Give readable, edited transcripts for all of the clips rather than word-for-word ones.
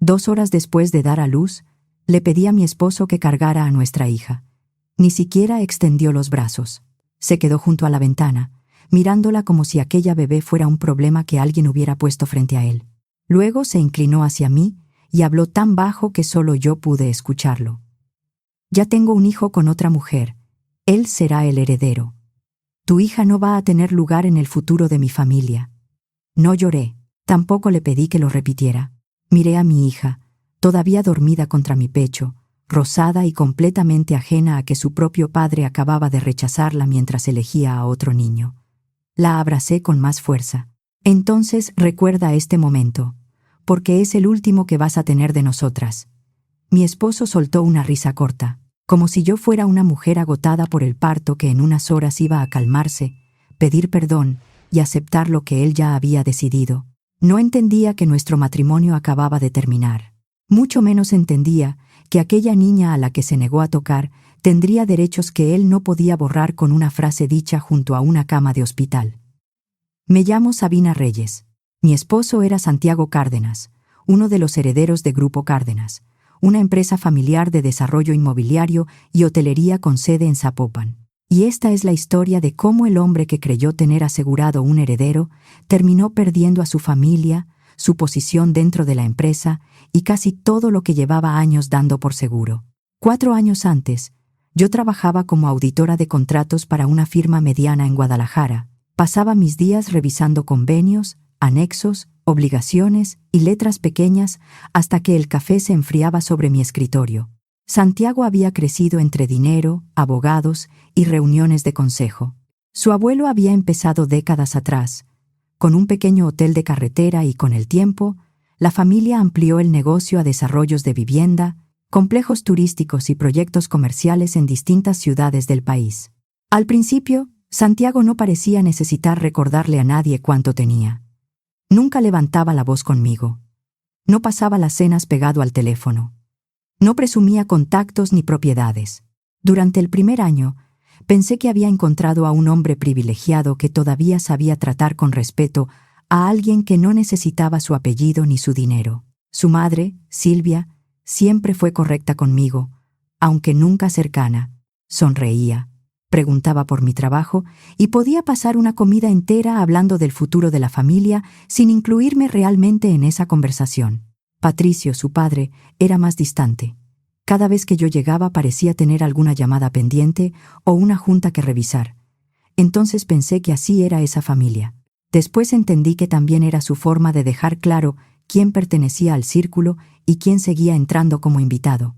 2 horas después de dar a luz, le pedí a mi esposo que cargara a nuestra hija. Ni siquiera extendió los brazos. Se quedó junto a la ventana, mirándola como si aquella bebé fuera un problema que alguien hubiera puesto frente a él. Luego se inclinó hacia mí y habló tan bajo que solo yo pude escucharlo. Ya tengo un hijo con otra mujer. Él será el heredero. Tu hija no va a tener lugar en el futuro de mi familia. No lloré. Tampoco le pedí que lo repitiera. Miré a mi hija, todavía dormida contra mi pecho, rosada y completamente ajena a que su propio padre acababa de rechazarla mientras elegía a otro niño. La abracé con más fuerza. Entonces recuerda este momento, porque es el último que vas a tener de nosotras. Mi esposo soltó una risa corta, como si yo fuera una mujer agotada por el parto que en unas horas iba a calmarse, pedir perdón y aceptar lo que él ya había decidido. No entendía que nuestro matrimonio acababa de terminar. Mucho menos entendía que aquella niña a la que se negó a tocar tendría derechos que él no podía borrar con una frase dicha junto a una cama de hospital. Me llamo Sabina Reyes. Mi esposo era Santiago Cárdenas, uno de los herederos de Grupo Cárdenas, una empresa familiar de desarrollo inmobiliario y hotelería con sede en Zapopan. Y esta es la historia de cómo el hombre que creyó tener asegurado un heredero terminó perdiendo a su familia, su posición dentro de la empresa y casi todo lo que llevaba años dando por seguro. 4 años antes, yo trabajaba como auditora de contratos para una firma mediana en Guadalajara. Pasaba mis días revisando convenios, anexos, obligaciones y letras pequeñas hasta que el café se enfriaba sobre mi escritorio. Santiago había crecido entre dinero, abogados y reuniones de consejo. Su abuelo había empezado décadas atrás, con un pequeño hotel de carretera y con el tiempo, la familia amplió el negocio a desarrollos de vivienda, complejos turísticos y proyectos comerciales en distintas ciudades del país. Al principio, Santiago no parecía necesitar recordarle a nadie cuánto tenía. Nunca levantaba la voz conmigo. No pasaba las cenas pegado al teléfono. No presumía contactos ni propiedades. Durante el primer año, pensé que había encontrado a un hombre privilegiado que todavía sabía tratar con respeto a alguien que no necesitaba su apellido ni su dinero. Su madre, Silvia, siempre fue correcta conmigo, aunque nunca cercana. Sonreía, preguntaba por mi trabajo y podía pasar una comida entera hablando del futuro de la familia sin incluirme realmente en esa conversación. Patricio, su padre, era más distante. Cada vez que yo llegaba parecía tener alguna llamada pendiente o una junta que revisar. Entonces pensé que así era esa familia. Después entendí que también era su forma de dejar claro quién pertenecía al círculo y quién seguía entrando como invitado.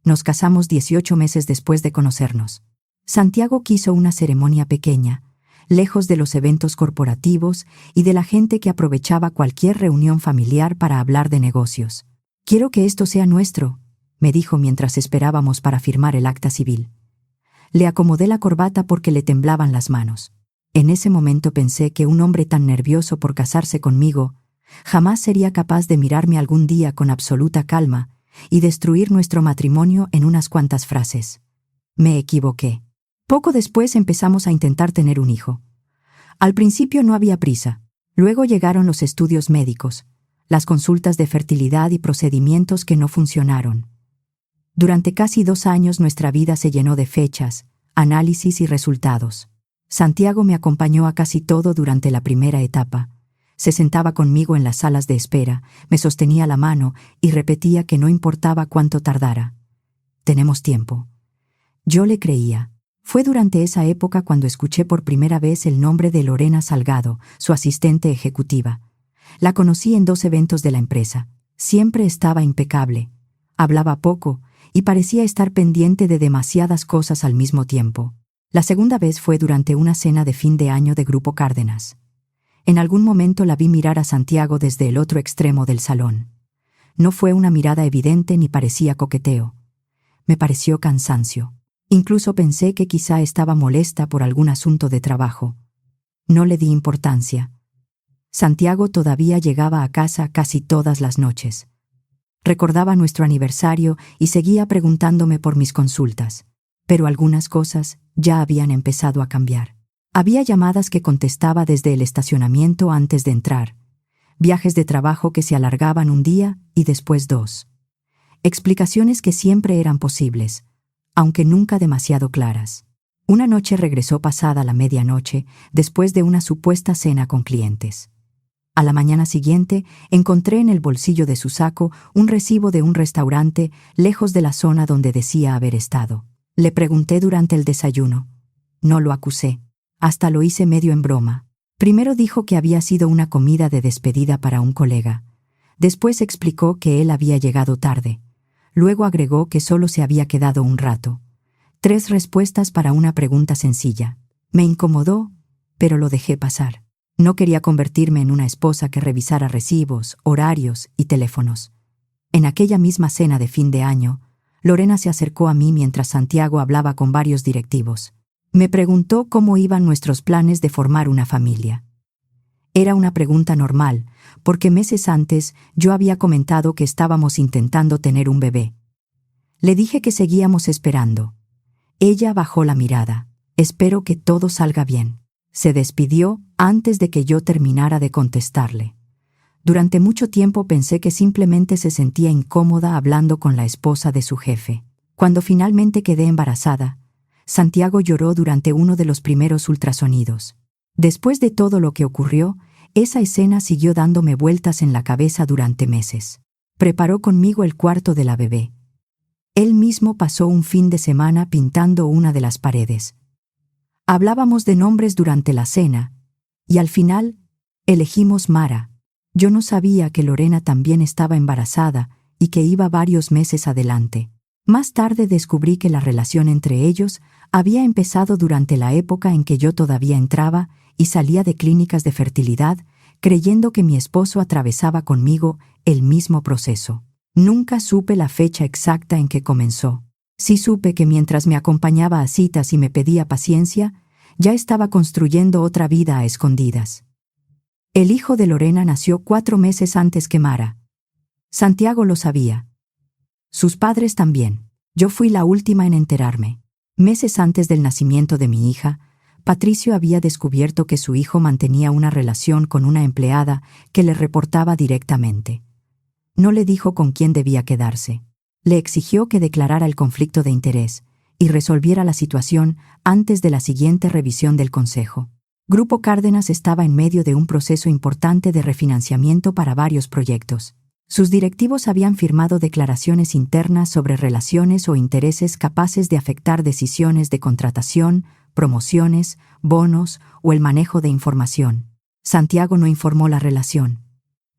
Nos casamos 18 meses después de conocernos. Santiago quiso una ceremonia pequeña, lejos de los eventos corporativos y de la gente que aprovechaba cualquier reunión familiar para hablar de negocios. «Quiero que esto sea nuestro», me dijo mientras esperábamos para firmar el acta civil. Le acomodé la corbata porque le temblaban las manos. En ese momento pensé que un hombre tan nervioso por casarse conmigo jamás sería capaz de mirarme algún día con absoluta calma y destruir nuestro matrimonio en unas cuantas frases. Me equivoqué. Poco después empezamos a intentar tener un hijo. Al principio no había prisa. Luego llegaron los estudios médicos, las consultas de fertilidad y procedimientos que no funcionaron. Durante casi 2 años nuestra vida se llenó de fechas, análisis y resultados. Santiago me acompañó a casi todo durante la primera etapa. Se sentaba conmigo en las salas de espera, me sostenía la mano y repetía que no importaba cuánto tardara. «Tenemos tiempo». Yo le creía. Fue durante esa época cuando escuché por primera vez el nombre de Lorena Salgado, su asistente ejecutiva. La conocí en 2 eventos de la empresa. Siempre estaba impecable. Hablaba poco y parecía estar pendiente de demasiadas cosas al mismo tiempo. La segunda vez fue durante una cena de fin de año de Grupo Cárdenas. En algún momento la vi mirar a Santiago desde el otro extremo del salón. No fue una mirada evidente ni parecía coqueteo. Me pareció cansancio. Incluso pensé que quizá estaba molesta por algún asunto de trabajo. No le di importancia. Santiago todavía llegaba a casa casi todas las noches. Recordaba nuestro aniversario y seguía preguntándome por mis consultas. Pero algunas cosas ya habían empezado a cambiar. Había llamadas que contestaba desde el estacionamiento antes de entrar. viajes de trabajo que se alargaban un día y después 2. Explicaciones que siempre eran posibles, aunque nunca demasiado claras. Una noche regresó pasada la medianoche, después de una supuesta cena con clientes. A la mañana siguiente, encontré en el bolsillo de su saco un recibo de un restaurante lejos de la zona donde decía haber estado. Le pregunté durante el desayuno. No lo acusé. Hasta lo hice medio en broma. Primero dijo que había sido una comida de despedida para un colega. Después explicó que él había llegado tarde. Luego agregó que solo se había quedado un rato. 3 respuestas para una pregunta sencilla. Me incomodó, pero lo dejé pasar. No quería convertirme en una esposa que revisara recibos, horarios y teléfonos. En aquella misma cena de fin de año, Lorena se acercó a mí mientras Santiago hablaba con varios directivos. Me preguntó cómo iban nuestros planes de formar una familia. Era una pregunta normal, porque meses antes yo había comentado que estábamos intentando tener un bebé. Le dije que seguíamos esperando. Ella bajó la mirada. Espero que todo salga bien. Se despidió antes de que yo terminara de contestarle. Durante mucho tiempo pensé que simplemente se sentía incómoda hablando con la esposa de su jefe. Cuando finalmente quedé embarazada, Santiago lloró durante uno de los primeros ultrasonidos. Después de todo lo que ocurrió, esa escena siguió dándome vueltas en la cabeza durante meses. Preparó conmigo el cuarto de la bebé. Él mismo pasó un fin de semana pintando una de las paredes. Hablábamos de nombres durante la cena, y al final elegimos Mara. Yo no sabía que Lorena también estaba embarazada y que iba varios meses adelante. Más tarde descubrí que la relación entre ellos había empezado durante la época en que yo todavía entraba y salía de clínicas de fertilidad, creyendo que mi esposo atravesaba conmigo el mismo proceso. Nunca supe la fecha exacta en que comenzó. Sí supe que mientras me acompañaba a citas y me pedía paciencia, ya estaba construyendo otra vida a escondidas. El hijo de Lorena nació 4 meses antes que Mara. Santiago lo sabía. Sus padres también. Yo fui la última en enterarme. Meses antes del nacimiento de mi hija, Patricio había descubierto que su hijo mantenía una relación con una empleada que le reportaba directamente. No le dijo con quién debía quedarse. Le exigió que declarara el conflicto de interés y resolviera la situación antes de la siguiente revisión del Consejo. Grupo Cárdenas estaba en medio de un proceso importante de refinanciamiento para varios proyectos. Sus directivos habían firmado declaraciones internas sobre relaciones o intereses capaces de afectar decisiones de contratación, promociones, bonos o el manejo de información. Santiago no informó la relación.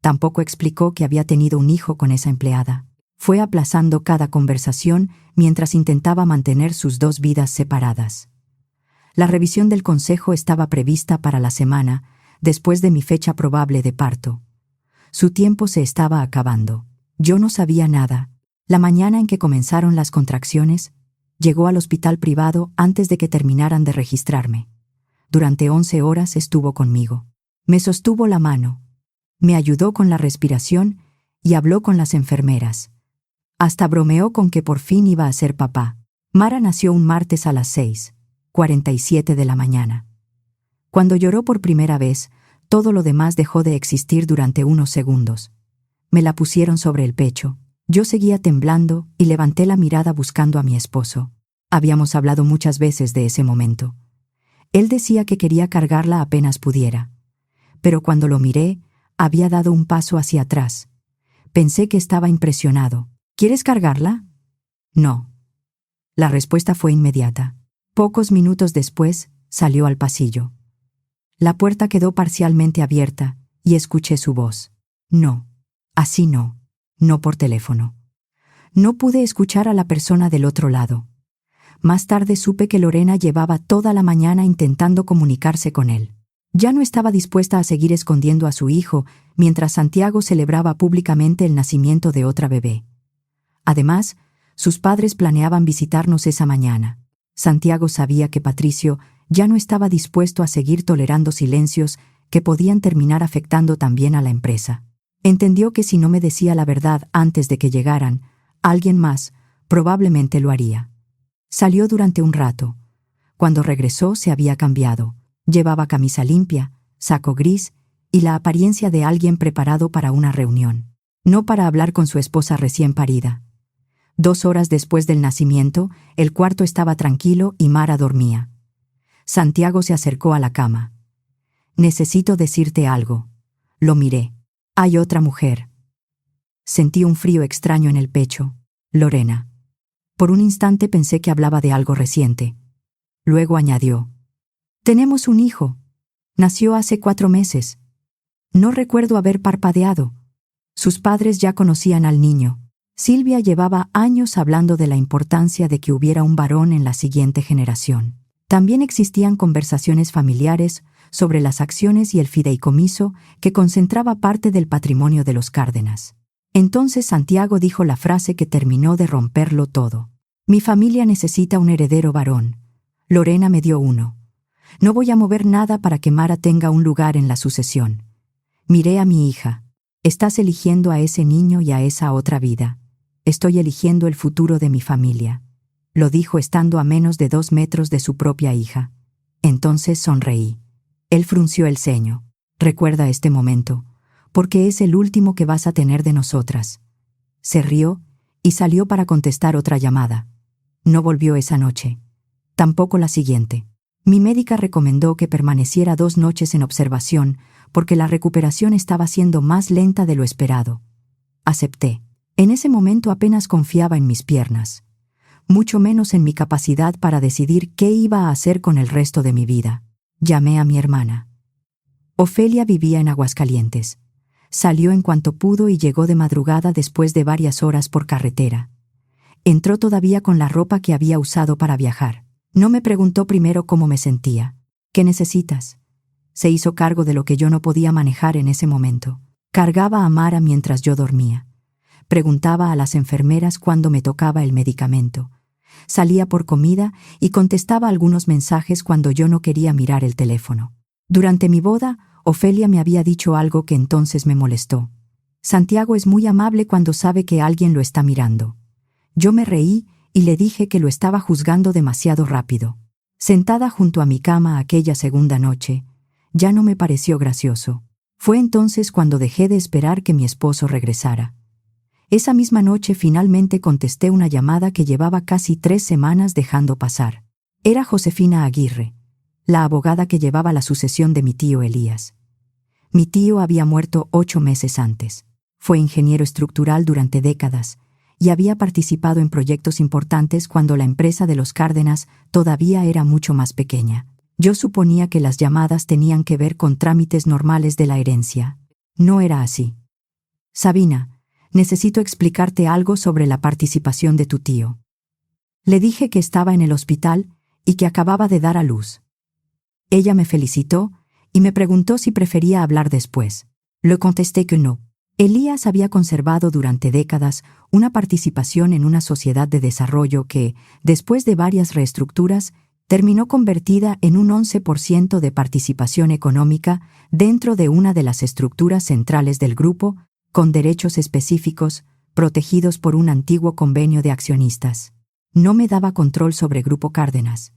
Tampoco explicó que había tenido un hijo con esa empleada. Fue aplazando cada conversación mientras intentaba mantener sus 2 vidas separadas. La revisión del consejo estaba prevista para la semana después de mi fecha probable de parto. Su tiempo se estaba acabando. Yo no sabía nada. La mañana en que comenzaron las contracciones, llegó al hospital privado antes de que terminaran de registrarme. Durante 11 horas estuvo conmigo. Me sostuvo la mano. Me ayudó con la respiración y habló con las enfermeras. Hasta bromeó con que por fin iba a ser papá. Mara nació un martes a las 6:47 de la mañana. Cuando lloró por primera vez, todo lo demás dejó de existir durante unos segundos. Me la pusieron sobre el pecho. Yo seguía temblando y levanté la mirada buscando a mi esposo. Habíamos hablado muchas veces de ese momento. Él decía que quería cargarla apenas pudiera. Pero cuando lo miré, había dado un paso hacia atrás. Pensé que estaba impresionado. ¿Quieres cargarla? No. La respuesta fue inmediata. Pocos minutos después, salió al pasillo. La puerta quedó parcialmente abierta y escuché su voz. No, así no, no por teléfono. No pude escuchar a la persona del otro lado. Más tarde supe que Lorena llevaba toda la mañana intentando comunicarse con él. Ya no estaba dispuesta a seguir escondiendo a su hijo mientras Santiago celebraba públicamente el nacimiento de otra bebé. Además, sus padres planeaban visitarnos esa mañana. Santiago sabía que Patricio ya no estaba dispuesto a seguir tolerando silencios que podían terminar afectando también a la empresa. Entendió que si no me decía la verdad antes de que llegaran, alguien más probablemente lo haría. Salió durante un rato. Cuando regresó se había cambiado. Llevaba camisa limpia, saco gris y la apariencia de alguien preparado para una reunión, no para hablar con su esposa recién parida. 2 horas después del nacimiento, el cuarto estaba tranquilo y Mara dormía. Santiago se acercó a la cama. «Necesito decirte algo». Lo miré. «Hay otra mujer». Sentí un frío extraño en el pecho. «Lorena». Por un instante pensé que hablaba de algo reciente. Luego añadió: «Tenemos un hijo. Nació hace 4 meses». No recuerdo haber parpadeado. Sus padres ya conocían al niño. Silvia llevaba años hablando de la importancia de que hubiera un varón en la siguiente generación. También existían conversaciones familiares sobre las acciones y el fideicomiso que concentraba parte del patrimonio de los Cárdenas. Entonces Santiago dijo la frase que terminó de romperlo todo. «Mi familia necesita un heredero varón. Lorena me dio uno. No voy a mover nada para que Mara tenga un lugar en la sucesión». Miré a mi hija. «Estás eligiendo a ese niño y a esa otra vida. Estoy eligiendo el futuro de mi familia», lo dijo estando a menos de 2 metros de su propia hija. Entonces sonreí. Él frunció el ceño. «Recuerda este momento, porque es el último que vas a tener de nosotras». Se rió y salió para contestar otra llamada. No volvió esa noche. Tampoco la siguiente. Mi médica recomendó que permaneciera 2 noches en observación porque la recuperación estaba siendo más lenta de lo esperado. Acepté. En ese momento apenas confiaba en mis piernas, mucho menos en mi capacidad para decidir qué iba a hacer con el resto de mi vida. Llamé a mi hermana. Ofelia vivía en Aguascalientes. Salió en cuanto pudo y llegó de madrugada después de varias horas por carretera. Entró todavía con la ropa que había usado para viajar. No me preguntó primero cómo me sentía. «¿Qué necesitas?». Se hizo cargo de lo que yo no podía manejar en ese momento. Cargaba a Mara mientras yo dormía. Preguntaba a las enfermeras cuándo me tocaba el medicamento. Salía por comida y contestaba algunos mensajes cuando yo no quería mirar el teléfono. Durante mi boda, Ofelia me había dicho algo que entonces me molestó. «Santiago es muy amable cuando sabe que alguien lo está mirando». Yo me reí y le dije que lo estaba juzgando demasiado rápido. Sentada junto a mi cama aquella segunda noche, ya no me pareció gracioso. Fue entonces cuando dejé de esperar que mi esposo regresara. Esa misma noche finalmente contesté una llamada que llevaba casi 3 semanas dejando pasar. Era Josefina Aguirre, la abogada que llevaba la sucesión de mi tío Elías. Mi tío había muerto 8 meses antes. Fue ingeniero estructural durante décadas y había participado en proyectos importantes cuando la empresa de los Cárdenas todavía era mucho más pequeña. Yo suponía que las llamadas tenían que ver con trámites normales de la herencia. No era así. «Sabina, necesito explicarte algo sobre la participación de tu tío». Le dije que estaba en el hospital y que acababa de dar a luz. Ella me felicitó y me preguntó si prefería hablar después. Le contesté que no. Elías había conservado durante décadas una participación en una sociedad de desarrollo que, después de varias reestructuras, terminó convertida en un 11% de participación económica dentro de una de las estructuras centrales del grupo, con derechos específicos, protegidos por un antiguo convenio de accionistas. No me daba control sobre Grupo Cárdenas,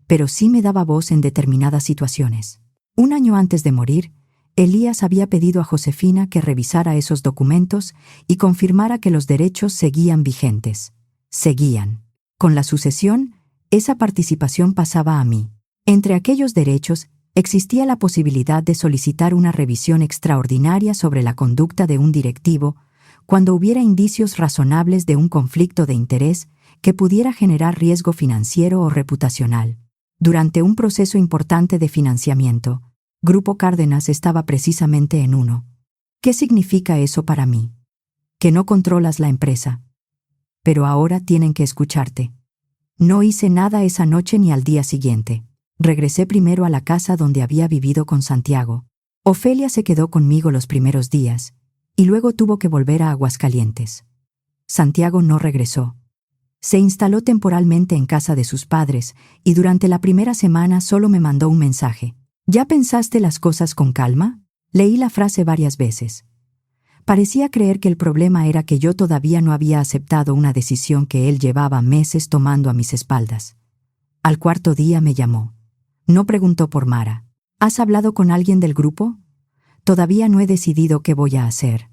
pero sí me daba voz en determinadas situaciones. 1 año antes de morir, Elías había pedido a Josefina que revisara esos documentos y confirmara que los derechos seguían vigentes. Seguían. Con la sucesión, esa participación pasaba a mí. Entre aquellos derechos, existía la posibilidad de solicitar una revisión extraordinaria sobre la conducta de un directivo cuando hubiera indicios razonables de un conflicto de interés que pudiera generar riesgo financiero o reputacional. Durante un proceso importante de financiamiento, Grupo Cárdenas estaba precisamente en uno. ¿Qué significa eso para mí? Que no controlas la empresa. Pero ahora tienen que escucharte. No hice nada esa noche ni al día siguiente. Regresé primero a la casa donde había vivido con Santiago. Ofelia se quedó conmigo los primeros días, y luego tuvo que volver a Aguascalientes. Santiago no regresó. Se instaló temporalmente en casa de sus padres, y durante la primera semana solo me mandó un mensaje. ¿Ya pensaste las cosas con calma? Leí la frase varias veces. Parecía creer que el problema era que yo todavía no había aceptado una decisión que él llevaba meses tomando a mis espaldas. Al 4º día me llamó. No preguntó por Mara. ¿Has hablado con alguien del grupo? Todavía no he decidido qué voy a hacer.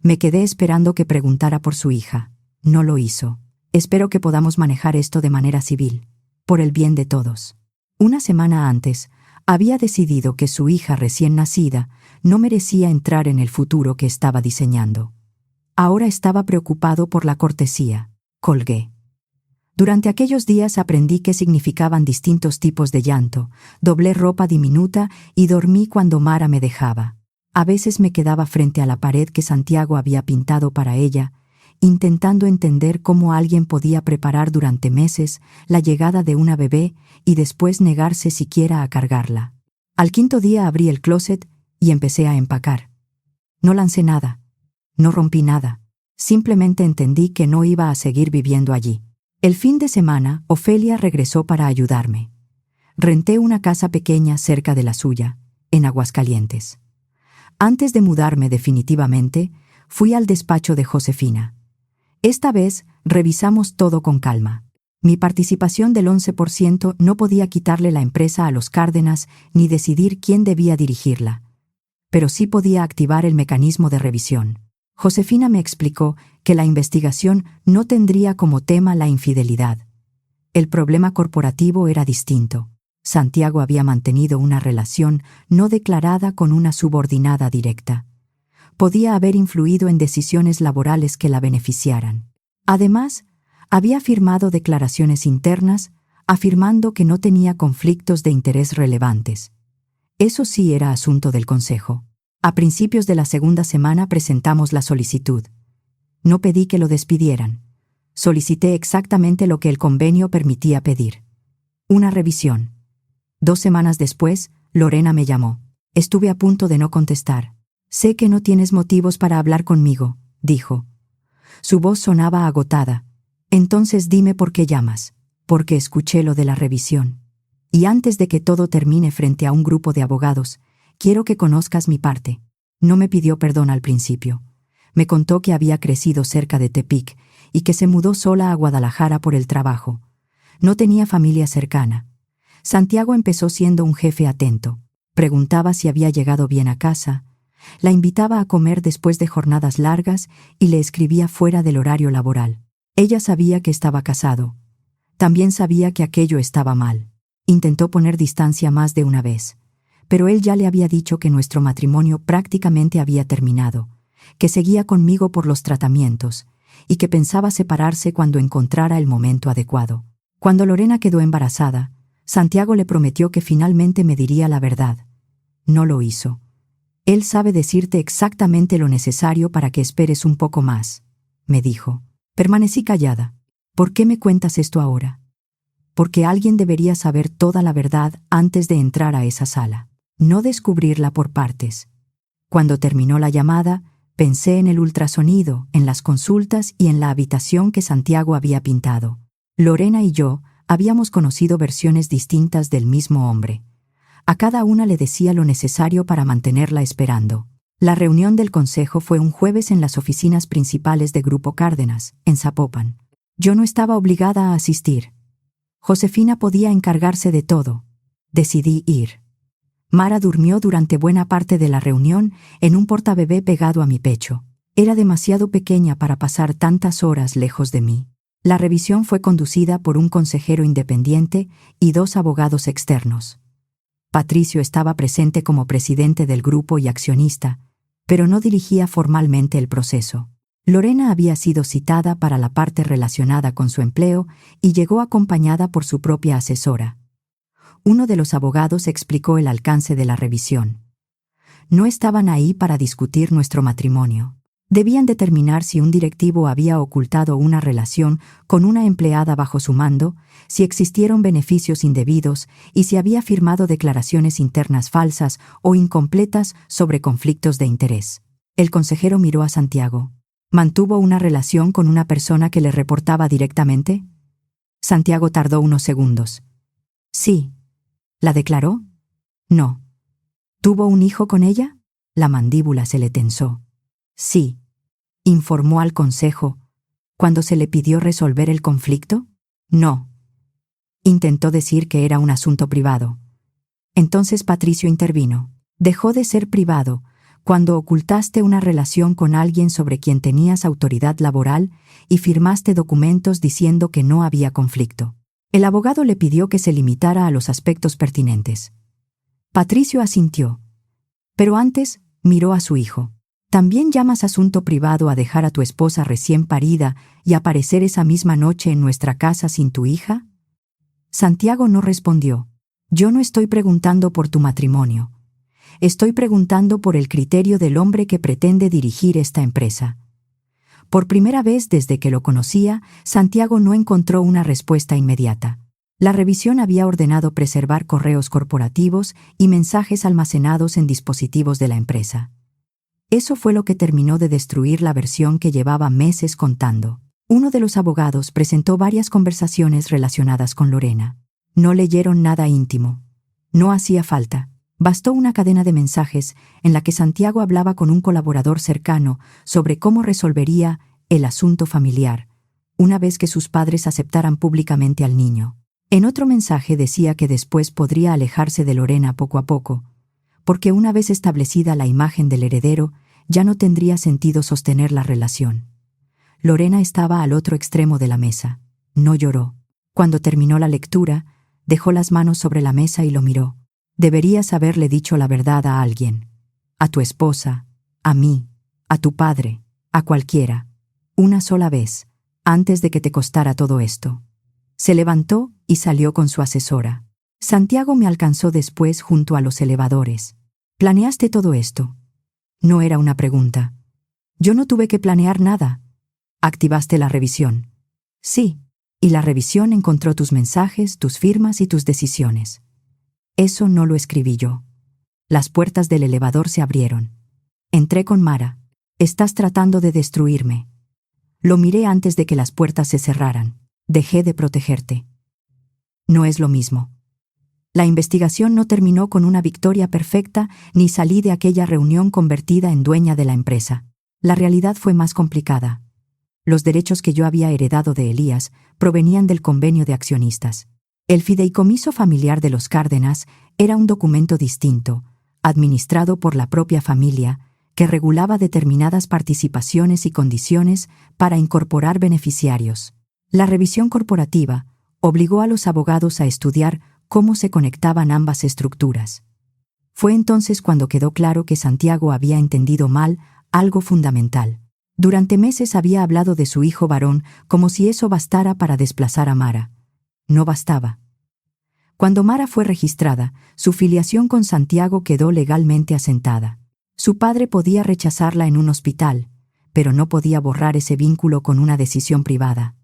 Me quedé esperando que preguntara por su hija. No lo hizo. Espero que podamos manejar esto de manera civil, por el bien de todos. Una semana antes, había decidido que su hija recién nacida no merecía entrar en el futuro que estaba diseñando. Ahora estaba preocupado por la cortesía. Colgué. Durante aquellos días aprendí qué significaban distintos tipos de llanto, doblé ropa diminuta y dormí cuando Mara me dejaba. A veces me quedaba frente a la pared que Santiago había pintado para ella, intentando entender cómo alguien podía preparar durante meses la llegada de una bebé y después negarse siquiera a cargarla. Al quinto día abrí el closet y empecé a empacar. No lancé nada, no rompí nada, simplemente entendí que no iba a seguir viviendo allí. El fin de semana, Ofelia regresó para ayudarme. Renté una casa pequeña cerca de la suya, en Aguascalientes. Antes de mudarme definitivamente, fui al despacho de Josefina. Esta vez, revisamos todo con calma. Mi participación del 11% no podía quitarle la empresa a los Cárdenas ni decidir quién debía dirigirla. Pero sí podía activar el mecanismo de revisión. Josefina me explicó que la investigación no tendría como tema la infidelidad. El problema corporativo era distinto. Santiago había mantenido una relación no declarada con una subordinada directa. Podía haber influido en decisiones laborales que la beneficiaran. Además, había firmado declaraciones internas afirmando que no tenía conflictos de interés relevantes. Eso sí era asunto del Consejo. A principios de la segunda semana presentamos la solicitud. No pedí que lo despidieran. Solicité exactamente lo que el convenio permitía pedir. Una revisión. 2 semanas después, Lorena me llamó. Estuve a punto de no contestar. Sé que no tienes motivos para hablar conmigo, dijo. Su voz sonaba agotada. Entonces dime por qué llamas. Porque escuché lo de la revisión. Y antes de que todo termine frente a un grupo de abogados, quiero que conozcas mi parte. No me pidió perdón al principio. Me contó que había crecido cerca de Tepic y que se mudó sola a Guadalajara por el trabajo. No tenía familia cercana. Santiago empezó siendo un jefe atento. Preguntaba si había llegado bien a casa. La invitaba a comer después de jornadas largas y le escribía fuera del horario laboral. Ella sabía que estaba casado. También sabía que aquello estaba mal. Intentó poner distancia más de una vez. Pero él ya le había dicho que nuestro matrimonio prácticamente había terminado, que seguía conmigo por los tratamientos y que pensaba separarse cuando encontrara el momento adecuado. Cuando Lorena quedó embarazada, Santiago le prometió que finalmente me diría la verdad. No lo hizo. Él sabe decirte exactamente lo necesario para que esperes un poco más, me dijo. Permanecí callada. ¿Por qué me cuentas esto ahora? Porque alguien debería saber toda la verdad antes de entrar a esa sala. No descubrirla por partes. Cuando terminó la llamada, pensé en el ultrasonido, en las consultas y en la habitación que Santiago había pintado. Lorena y yo habíamos conocido versiones distintas del mismo hombre. A cada una le decía lo necesario para mantenerla esperando. La reunión del consejo fue un jueves en las oficinas principales de Grupo Cárdenas, en Zapopan. Yo no estaba obligada a asistir. Josefina podía encargarse de todo. Decidí ir. Mara durmió durante buena parte de la reunión en un portabebé pegado a mi pecho. Era demasiado pequeña para pasar tantas horas lejos de mí. La revisión fue conducida por un consejero independiente y 2 abogados externos. Patricio estaba presente como presidente del grupo y accionista, pero no dirigía formalmente el proceso. Lorena había sido citada para la parte relacionada con su empleo y llegó acompañada por su propia asesora. Uno de los abogados explicó el alcance de la revisión. No estaban ahí para discutir nuestro matrimonio. Debían determinar si un directivo había ocultado una relación con una empleada bajo su mando, si existieron beneficios indebidos y si había firmado declaraciones internas falsas o incompletas sobre conflictos de interés. El consejero miró a Santiago. ¿Mantuvo una relación con una persona que le reportaba directamente? Santiago tardó unos segundos. Sí. ¿La declaró? No. ¿Tuvo un hijo con ella? La mandíbula se le tensó. Sí. ¿Informó al consejo cuando se le pidió resolver el conflicto? No. Intentó decir que era un asunto privado. Entonces Patricio intervino. Dejó de ser privado cuando ocultaste una relación con alguien sobre quien tenías autoridad laboral y firmaste documentos diciendo que no había conflicto. El abogado le pidió que se limitara a los aspectos pertinentes. Patricio asintió. Pero antes miró a su hijo. ¿También llamas asunto privado a dejar a tu esposa recién parida y aparecer esa misma noche en nuestra casa sin tu hija? Santiago no respondió. Yo no estoy preguntando por tu matrimonio. Estoy preguntando por el criterio del hombre que pretende dirigir esta empresa. Por primera vez desde que lo conocía, Santiago no encontró una respuesta inmediata. La revisión había ordenado preservar correos corporativos y mensajes almacenados en dispositivos de la empresa. Eso fue lo que terminó de destruir la versión que llevaba meses contando. Uno de los abogados presentó varias conversaciones relacionadas con Lorena. No leyeron nada íntimo. No hacía falta. Bastó una cadena de mensajes en la que Santiago hablaba con un colaborador cercano sobre cómo resolvería el asunto familiar, una vez que sus padres aceptaran públicamente al niño. En otro mensaje decía que después podría alejarse de Lorena poco a poco, porque una vez establecida la imagen del heredero, ya no tendría sentido sostener la relación. Lorena estaba al otro extremo de la mesa. No lloró. Cuando terminó la lectura, dejó las manos sobre la mesa y lo miró. Deberías haberle dicho la verdad a alguien. A tu esposa, a mí, a tu padre, a cualquiera. Una sola vez, antes de que te costara todo esto. Se levantó y salió con su asesora. Santiago me alcanzó después junto a los elevadores. ¿Planeaste todo esto? No era una pregunta. Yo no tuve que planear nada. ¿Activaste la revisión? Sí, y la revisión encontró tus mensajes, tus firmas y tus decisiones. Eso no lo escribí yo. Las puertas del elevador se abrieron. Entré con Mara. Estás tratando de destruirme. Lo miré antes de que las puertas se cerraran. Dejé de protegerte. No es lo mismo. La investigación no terminó con una victoria perfecta ni salí de aquella reunión convertida en dueña de la empresa. La realidad fue más complicada. Los derechos que yo había heredado de Elías provenían del convenio de accionistas. El fideicomiso familiar de los Cárdenas era un documento distinto, administrado por la propia familia, que regulaba determinadas participaciones y condiciones para incorporar beneficiarios. La revisión corporativa obligó a los abogados a estudiar cómo se conectaban ambas estructuras. Fue entonces cuando quedó claro que Santiago había entendido mal algo fundamental. Durante meses había hablado de su hijo varón como si eso bastara para desplazar a Mara. No bastaba. Cuando Mara fue registrada, su filiación con Santiago quedó legalmente asentada. Su padre podía rechazarla en un hospital, pero no podía borrar ese vínculo con una decisión privada.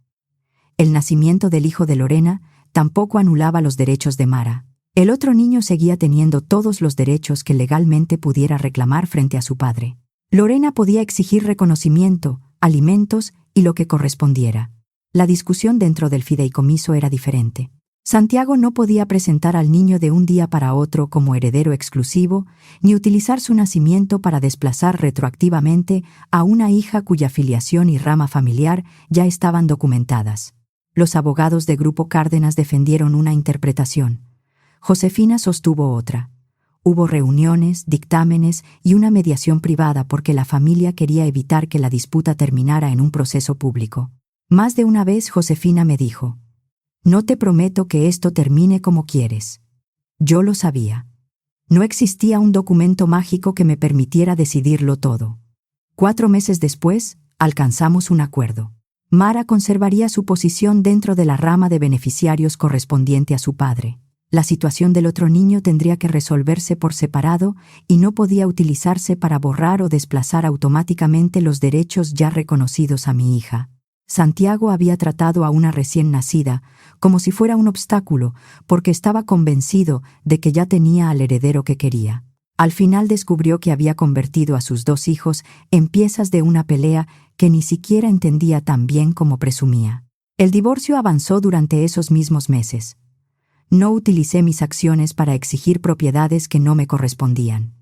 El nacimiento del hijo de Lorena tampoco anulaba los derechos de Mara. El otro niño seguía teniendo todos los derechos que legalmente pudiera reclamar frente a su padre. Lorena podía exigir reconocimiento, alimentos y lo que correspondiera. La discusión dentro del fideicomiso era diferente. Santiago no podía presentar al niño de un día para otro como heredero exclusivo, ni utilizar su nacimiento para desplazar retroactivamente a una hija cuya filiación y rama familiar ya estaban documentadas. Los abogados de Grupo Cárdenas defendieron una interpretación. Josefina sostuvo otra. Hubo reuniones, dictámenes y una mediación privada porque la familia quería evitar que la disputa terminara en un proceso público. Más de una vez Josefina me dijo: «No te prometo que esto termine como quieres». Yo lo sabía. No existía un documento mágico que me permitiera decidirlo todo. 4 meses después, alcanzamos un acuerdo. Mara conservaría su posición dentro de la rama de beneficiarios correspondiente a su padre. La situación del otro niño tendría que resolverse por separado y no podía utilizarse para borrar o desplazar automáticamente los derechos ya reconocidos a mi hija. Santiago había tratado a una recién nacida como si fuera un obstáculo, porque estaba convencido de que ya tenía al heredero que quería. Al final descubrió que había convertido a sus 2 hijos en piezas de una pelea que ni siquiera entendía tan bien como presumía. El divorcio avanzó durante esos mismos meses. No utilicé mis acciones para exigir propiedades que no me correspondían.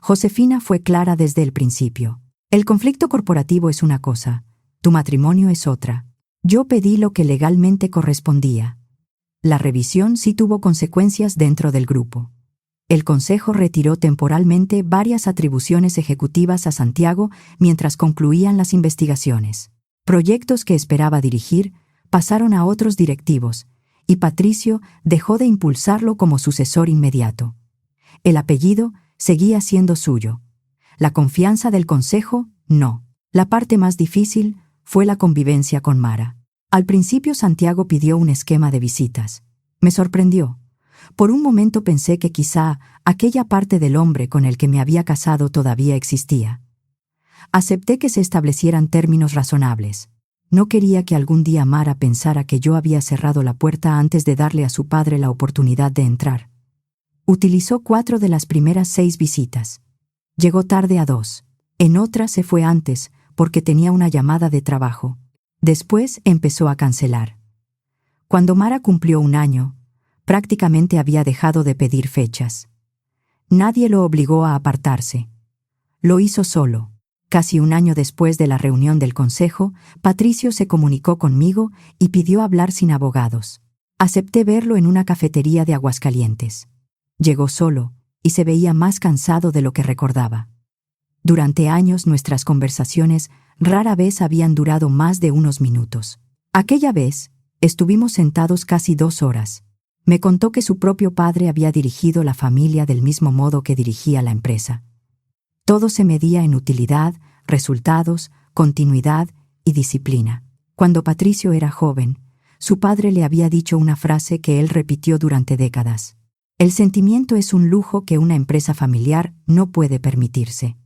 Josefina fue clara desde el principio. El conflicto corporativo es una cosa, tu matrimonio es otra. Yo pedí lo que legalmente correspondía. La revisión sí tuvo consecuencias dentro del grupo. El consejo retiró temporalmente varias atribuciones ejecutivas a Santiago mientras concluían las investigaciones. Proyectos que esperaba dirigir pasaron a otros directivos, y Patricio dejó de impulsarlo como sucesor inmediato. El apellido seguía siendo suyo. La confianza del consejo, no. La parte más difícil fue la convivencia con Mara. Al principio Santiago pidió un esquema de visitas. Me sorprendió. Por un momento pensé que quizá aquella parte del hombre con el que me había casado todavía existía. Acepté que se establecieran términos razonables. No quería que algún día Mara pensara que yo había cerrado la puerta antes de darle a su padre la oportunidad de entrar. Utilizó 4 de las primeras 6 visitas. Llegó tarde a 2. En otra se fue antes, porque tenía una llamada de trabajo. Después empezó a cancelar. Cuando Mara cumplió 1 año, prácticamente había dejado de pedir fechas. Nadie lo obligó a apartarse. Lo hizo solo. Casi 1 año después de la reunión del consejo, Patricio se comunicó conmigo y pidió hablar sin abogados. Acepté verlo en una cafetería de Aguascalientes. Llegó solo y se veía más cansado de lo que recordaba. Durante años nuestras conversaciones rara vez habían durado más de unos minutos. Aquella vez, estuvimos sentados casi 2 horas. Me contó que su propio padre había dirigido la familia del mismo modo que dirigía la empresa. Todo se medía en utilidad, resultados, continuidad y disciplina. Cuando Patricio era joven, su padre le había dicho una frase que él repitió durante décadas. El sentimiento es un lujo que una empresa familiar no puede permitirse.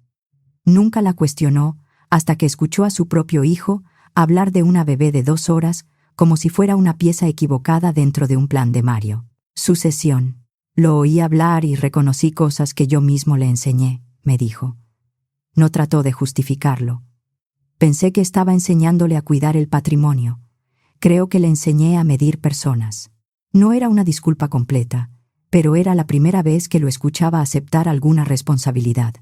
Nunca la cuestionó hasta que escuchó a su propio hijo hablar de una bebé de 2 horas como si fuera una pieza equivocada dentro de un plan de Mario. Sucesión. Lo oí hablar y reconocí cosas que yo mismo le enseñé, me dijo. No trató de justificarlo. Pensé que estaba enseñándole a cuidar el patrimonio. Creo que le enseñé a medir personas. No era una disculpa completa, pero era la primera vez que lo escuchaba aceptar alguna responsabilidad.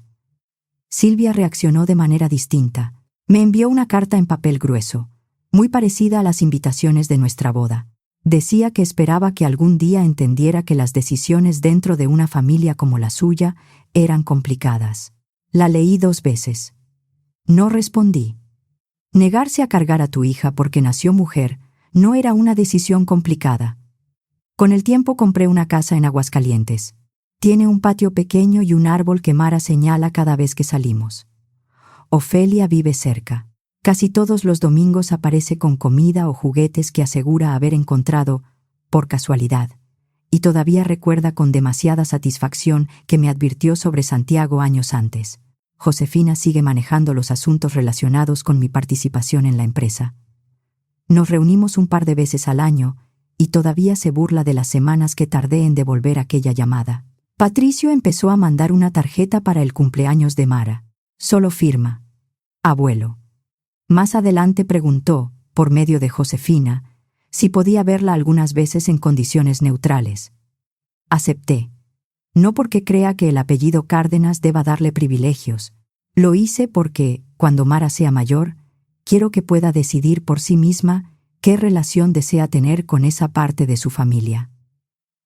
Silvia reaccionó de manera distinta. Me envió una carta en papel grueso, muy parecida a las invitaciones de nuestra boda. Decía que esperaba que algún día entendiera que las decisiones dentro de una familia como la suya eran complicadas. La leí 2 veces. No respondí. Negarse a cargar a tu hija porque nació mujer no era una decisión complicada. Con el tiempo compré una casa en Aguascalientes. Tiene un patio pequeño y un árbol que Mara señala cada vez que salimos. Ofelia vive cerca. Casi todos los domingos aparece con comida o juguetes que asegura haber encontrado por casualidad, y todavía recuerda con demasiada satisfacción que me advirtió sobre Santiago años antes. Josefina sigue manejando los asuntos relacionados con mi participación en la empresa. Nos reunimos un par de veces al año y todavía se burla de las semanas que tardé en devolver aquella llamada. Patricio empezó a mandar una tarjeta para el cumpleaños de Mara. Solo firma: abuelo. Más adelante preguntó, por medio de Josefina, si podía verla algunas veces en condiciones neutrales. Acepté. No porque crea que el apellido Cárdenas deba darle privilegios. Lo hice porque, cuando Mara sea mayor, quiero que pueda decidir por sí misma qué relación desea tener con esa parte de su familia.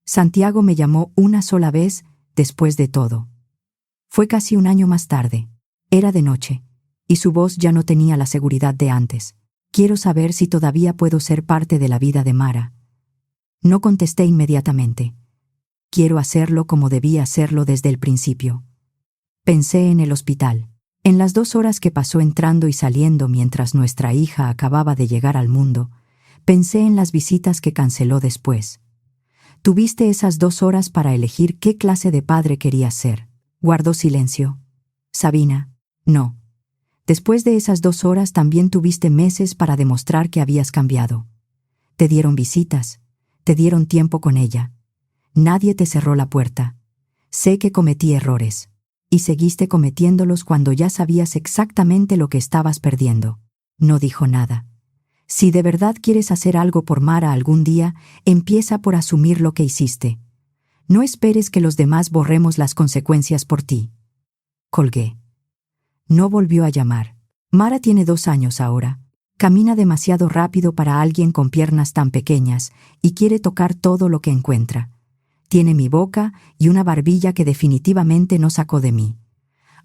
Santiago me llamó una sola vez después de todo. Fue casi 1 año más tarde. Era de noche, y su voz ya no tenía la seguridad de antes. Quiero saber si todavía puedo ser parte de la vida de Mara. No contesté inmediatamente. Quiero hacerlo como debía hacerlo desde el principio. Pensé en el hospital, en las 2 horas que pasó entrando y saliendo mientras nuestra hija acababa de llegar al mundo. Pensé en las visitas que canceló después. Tuviste esas 2 horas para elegir qué clase de padre querías ser. Guardó silencio. Sabina, no. Después de esas 2 horas también tuviste meses para demostrar que habías cambiado. Te dieron visitas, te dieron tiempo con ella. Nadie te cerró la puerta. Sé que cometí errores. Y seguiste cometiéndolos cuando ya sabías exactamente lo que estabas perdiendo. No dijo nada. Si de verdad quieres hacer algo por Mara algún día, empieza por asumir lo que hiciste. No esperes que los demás borremos las consecuencias por ti. Colgué. No volvió a llamar. Mara tiene 2 años ahora. Camina demasiado rápido para alguien con piernas tan pequeñas y quiere tocar todo lo que encuentra. Tiene mi boca y una barbilla que definitivamente no sacó de mí.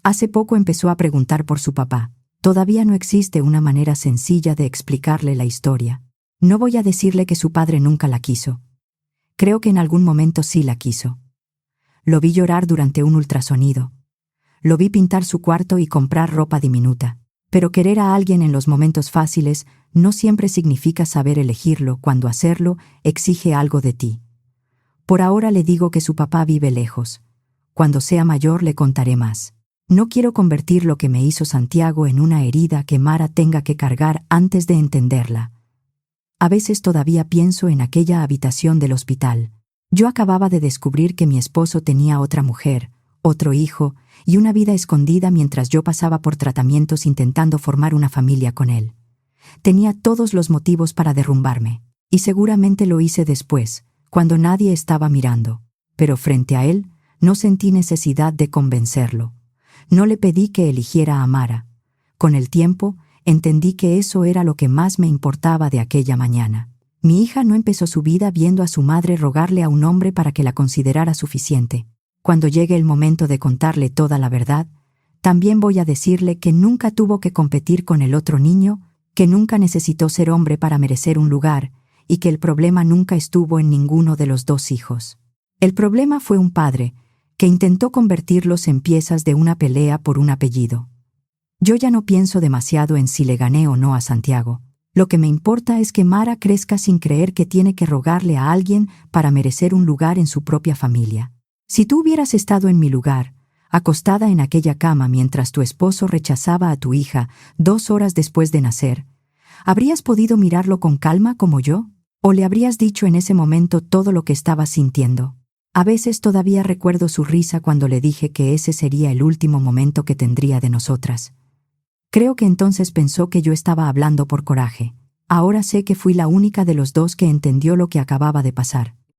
Hace poco empezó a preguntar por su papá. Todavía no existe una manera sencilla de explicarle la historia. No voy a decirle que su padre nunca la quiso. Creo que en algún momento sí la quiso. Lo vi llorar durante un ultrasonido. Lo vi pintar su cuarto y comprar ropa diminuta. Pero querer a alguien en los momentos fáciles no siempre significa saber elegirlo cuando hacerlo exige algo de ti. Por ahora le digo que su papá vive lejos. Cuando sea mayor le contaré más. No quiero convertir lo que me hizo Santiago en una herida que Mara tenga que cargar antes de entenderla. A veces todavía pienso en aquella habitación del hospital. Yo acababa de descubrir que mi esposo tenía otra mujer, otro hijo y una vida escondida mientras yo pasaba por tratamientos intentando formar una familia con él. Tenía todos los motivos para derrumbarme, y seguramente lo hice después, cuando nadie estaba mirando. Pero frente a él, no sentí necesidad de convencerlo. No le pedí que eligiera a Mara. Con el tiempo, entendí que eso era lo que más me importaba de aquella mañana. Mi hija no empezó su vida viendo a su madre rogarle a un hombre para que la considerara suficiente. Cuando llegue el momento de contarle toda la verdad, también voy a decirle que nunca tuvo que competir con el otro niño, que nunca necesitó ser hombre para merecer un lugar, y que el problema nunca estuvo en ninguno de los dos hijos. El problema fue un padre, que intentó convertirlos en piezas de una pelea por un apellido. Yo ya no pienso demasiado en si le gané o no a Santiago. Lo que me importa es que Mara crezca sin creer que tiene que rogarle a alguien para merecer un lugar en su propia familia. Si tú hubieras estado en mi lugar, acostada en aquella cama mientras tu esposo rechazaba a tu hija 2 horas después de nacer, ¿habrías podido mirarlo con calma como yo? ¿O le habrías dicho en ese momento todo lo que estabas sintiendo? A veces todavía recuerdo su risa cuando le dije que ese sería el último momento que tendría de nosotras. Creo que entonces pensó que yo estaba hablando por coraje. Ahora sé que fui la única de los dos que entendió lo que acababa de pasar.